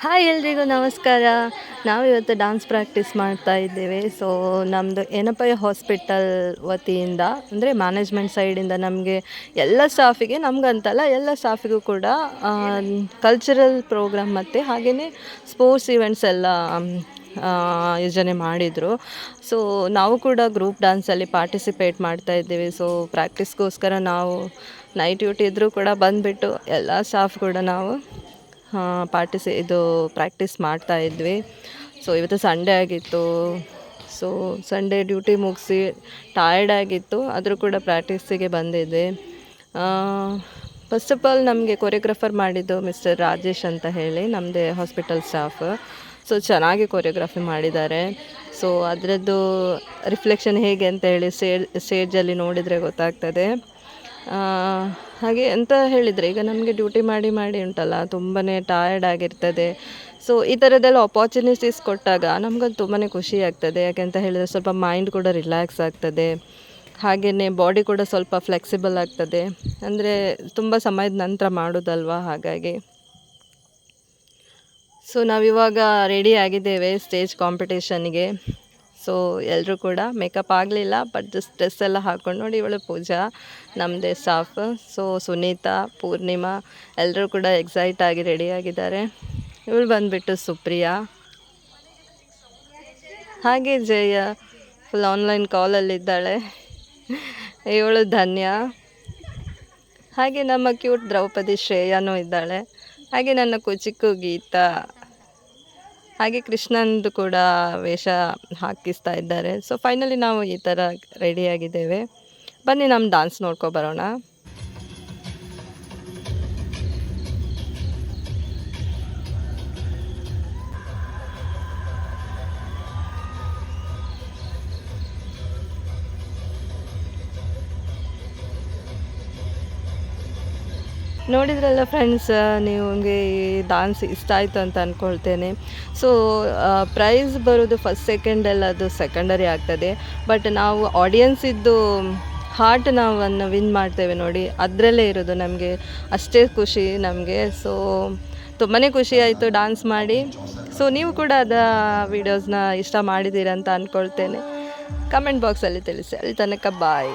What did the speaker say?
Hi ಎಲ್ರಿಗೂ ನಮಸ್ಕಾರ. ನಾವು ಇವತ್ತು ಡಾನ್ಸ್ ಪ್ರಾಕ್ಟೀಸ್ ಮಾಡ್ತಾ ಇದ್ದೇವೆ. ಸೊ ನಮ್ಮದು ಏನಪ್ಪಯ್ಯ ಹಾಸ್ಪಿಟಲ್ ವತಿಯಿಂದ ಅಂದರೆ ಮ್ಯಾನೇಜ್ಮೆಂಟ್ ಸೈಡಿಂದ ನಮಗೆ ಎಲ್ಲ ಸ್ಟಾಫಿಗೆ, ನಮಗಂತಲ್ಲ ಎಲ್ಲ ಸ್ಟಾಫಿಗೂ ಕೂಡ ಕಲ್ಚರಲ್ ಪ್ರೋಗ್ರಾಮ್ ಮತ್ತು ಹಾಗೆಯೇ ಸ್ಪೋರ್ಟ್ಸ್ ಇವೆಂಟ್ಸ್ ಎಲ್ಲ ಯೋಜನೆ ಮಾಡಿದರು. ಸೊ ನಾವು ಕೂಡ ಗ್ರೂಪ್ ಡ್ಯಾನ್ಸಲ್ಲಿ ಪಾರ್ಟಿಸಿಪೇಟ್ ಮಾಡ್ತಾ ಇದ್ದೀವಿ. ಸೊ ಪ್ರಾಕ್ಟೀಸ್ಗೋಸ್ಕರ ನಾವು ನೈಟ್ ಡ್ಯೂಟಿ ಇದ್ದರೂ ಕೂಡ ಬಂದುಬಿಟ್ಟು ಎಲ್ಲ ಸ್ಟಾಫ್ ಕೂಡ ನಾವು ಪ್ರಾಕ್ಟೀಸ್ ಮಾಡ್ತಾ ಇದ್ವಿ. ಸೊ ಇವತ್ತು ಸಂಡೇ ಆಗಿತ್ತು. ಸೊ ಸಂಡೇ ಡ್ಯೂಟಿ ಮುಗಿಸಿ ಟಯರ್ಡ್ ಆಗಿತ್ತು, ಆದರೂ ಕೂಡ ಪ್ರಾಕ್ಟೀಸಿಗೆ ಬಂದಿದ್ದೆ. ಫಸ್ಟ್ ಆಫ್ ಆಲ್ ನಮಗೆ ಕೊರಿಯೋಗ್ರಾಫರ್ ಮಾಡಿದ್ದು ಮಿಸ್ಟರ್ ರಾಜೇಶ್ ಅಂತ ಹೇಳಿ, ನಮ್ಮದೇ ಹಾಸ್ಪಿಟಲ್ ಸ್ಟಾಫ್. ಸೊ ಚೆನ್ನಾಗಿ ಕೊರಿಯೋಗ್ರಫಿ ಮಾಡಿದ್ದಾರೆ. ಸೊ ಅದರದ್ದು ರಿಫ್ಲೆಕ್ಷನ್ ಹೇಗೆ ಅಂತ ಹೇಳಿ ಸ್ಟೇಜಲ್ಲಿ ನೋಡಿದರೆ ಗೊತ್ತಾಗ್ತದೆ. ಹಾಗೆ ಎಂತ ಹೇಳಿದರೆ, ಈಗ ನಮಗೆ ಡ್ಯೂಟಿ ಮಾಡಿ ಮಾಡಿ ಉಂಟಲ್ಲ, ತುಂಬಾ ಟಯರ್ಡ್ ಆಗಿರ್ತದೆ. ಸೊ ಈ ಥರದ್ದೆಲ್ಲ ಅಪಾರ್ಚುನಿಟೀಸ್ ಕೊಟ್ಟಾಗ ನಮ್ಗಂತೂ ತುಂಬಾ ಖುಷಿ ಆಗ್ತದೆ. ಯಾಕೆಂತ ಹೇಳಿದರೆ ಸ್ವಲ್ಪ ಮೈಂಡ್ ಕೂಡ ರಿಲ್ಯಾಕ್ಸ್ ಆಗ್ತದೆ, ಹಾಗೆಯೇ ಬಾಡಿ ಕೂಡ ಸ್ವಲ್ಪ ಫ್ಲೆಕ್ಸಿಬಲ್ ಆಗ್ತದೆ. ಅಂದರೆ ತುಂಬ ಸಮಯದ ನಂತರ ಮಾಡೋದಲ್ವ, ಹಾಗಾಗಿ. ಸೊ ನಾವಿವಾಗ ರೆಡಿ ಆಗಿದ್ದೇವೆ ಸ್ಟೇಜ್ ಕಾಂಪಿಟೇಷನ್ಗೆ. ಸೊ ಎಲ್ಲರೂ ಕೂಡ ಮೇಕಪ್ ಆಗಲಿಲ್ಲ, ಬಟ್ ಜಸ್ಟ್ ಡ್ರೆಸ್ ಎಲ್ಲ ಹಾಕ್ಕೊಂಡು ನೋಡಿ. ಇವಳು ಪೂಜಾ, ನಮ್ಮದೇ ಸ್ಟಾಫ್. ಸೊ ಸುನೀತಾ, ಪೂರ್ಣಿಮಾ ಎಲ್ಲರೂ ಕೂಡ ಎಕ್ಸೈಟ್ ಆಗಿ ರೆಡಿಯಾಗಿದ್ದಾರೆ. ಇವಳು ಬಂದುಬಿಟ್ಟು ಸುಪ್ರಿಯಾ, ಹಾಗೆ ಜಯ ಫುಲ್ ಆನ್ಲೈನ್ ಕಾಲಲ್ಲಿದ್ದಾಳೆ. ಇವಳು ಧನ್ಯ, ಹಾಗೆ ನಮ್ಮ ಕ್ಯೂಟ್ ದ್ರೌಪದಿ ಶ್ರೇಯಾನೂ ಇದ್ದಾಳೆ. ಹಾಗೆ ನನ್ನ ಚಿಕ್ಕು ಗೀತಾ, ಹಾಗೆ ಕೃಷ್ಣಂದು ಕೂಡ ವೇಷ ಹಾಕಿಸ್ತಾ ಇದ್ದಾರೆ. ಸೊ ಫೈನಲಿ ನಾವು ಈ ಥರ ರೆಡಿಯಾಗಿದ್ದೇವೆ. ಬನ್ನಿ ನಮ್ಮ ಡಾನ್ಸ್ ನೋಡ್ಕೊಬರೋಣ. ನೋಡಿದ್ರಲ್ಲ ಫ್ರೆಂಡ್ಸ್, ನಿಮಗೆ ಈ ಡಾನ್ಸ್ ಇಷ್ಟ ಆಯಿತು ಅಂತ ಅಂದ್ಕೊಳ್ತೇನೆ. ಸೊ ಪ್ರೈಸ್ ಬರೋದು ಫಸ್ಟ್ ಸೆಕೆಂಡೆಲ್ಲ ಅದು ಸೆಕೆಂಡರಿ ಆಗ್ತದೆ, ಬಟ್ ನಾವು ಆಡಿಯನ್ಸಿದ್ದು ಹಾರ್ಟ್ ನಾವನ್ನು ವಿನ್ ಮಾಡ್ತೇವೆ ನೋಡಿ, ಅದರಲ್ಲೇ ಇರೋದು ನಮಗೆ ಅಷ್ಟೇ ಖುಷಿ ನಮಗೆ. ಸೊ ತುಂಬಾ ಖುಷಿ ಆಯಿತು ಡಾನ್ಸ್ ಮಾಡಿ. ಸೊ ನೀವು ಕೂಡ ವೀಡಿಯೋಸ್ನ ಇಷ್ಟ ಮಾಡಿದ್ದೀರಂತ ಅಂದ್ಕೊಳ್ತೇನೆ. ಕಮೆಂಟ್ ಬಾಕ್ಸಲ್ಲಿ ತಿಳಿಸಿ. ಅಲ್ಲಿ ತನಕ ಬಾಯ್.